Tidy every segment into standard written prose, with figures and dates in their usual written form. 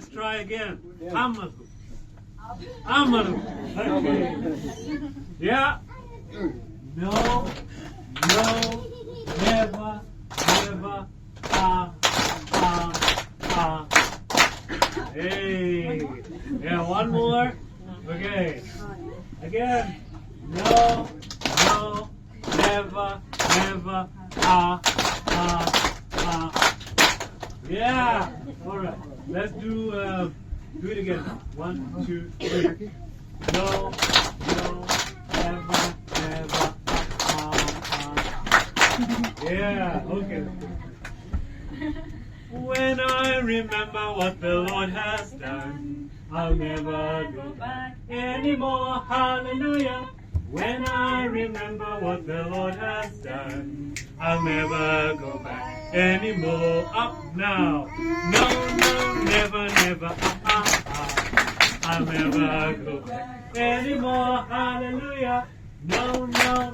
Let's try again. Amaru. Okay. Yeah. No, never, Hey. Yeah, one more. Okay. Again. No, never, Yeah. All right. Let's do it again. 1, 2, 3. No, never, Yeah. Okay. When I remember what the Lord has done, I'll never go back anymore. Hallelujah. When I remember what the Lord has done, I'll never go back anymore. Up now. No, never, I'll never go back anymore. Hallelujah. No, never,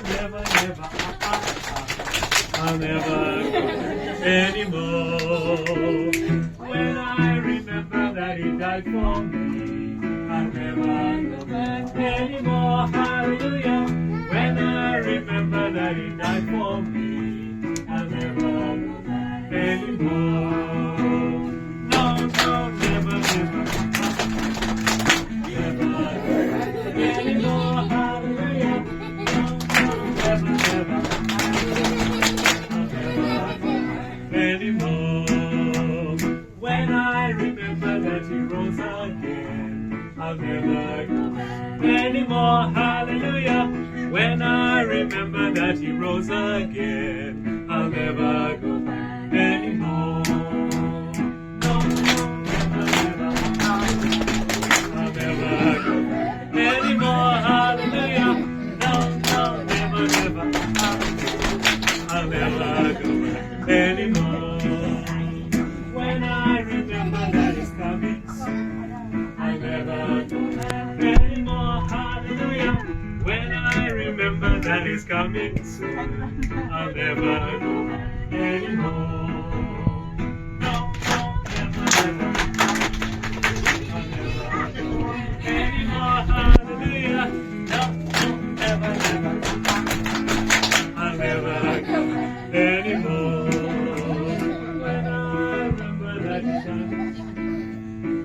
I'll never go back anymore. When I remember that He died for me, I'll never go back anymore. Hallelujah. When I remember that He died for me, I'll never go back anymore. No, never, anymore. Hallelujah. No, never, anymore. When I remember that He rose again, I'll never go back anymore. Hallelujah. When I remember that He rose again, I'll never go back anymore. No, never, I'll never go back anymore. Hallelujah. No, never, I'll never go back anymore. When I remember that He's coming soon, I'll never go back anymore. Hallelujah. When I remember that He's coming soon, I'll never go back anymore. No, never, I'll never go back anymore. Hallelujah. No, never, I'll never go back anymore. When I remember that He's coming,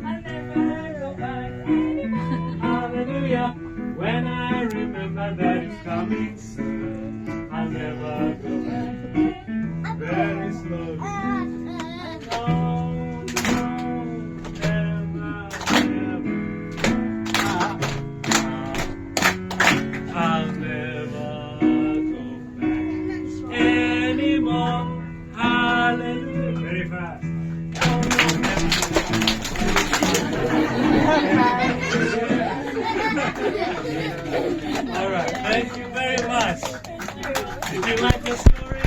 I'll never go back anymore. Hallelujah. When I remember that He's coming soon, I'll never go back. Very slowly. No, never, I'll never go back anymore. Hallelujah. Very fast. All right, thank you very much. Did you like the story?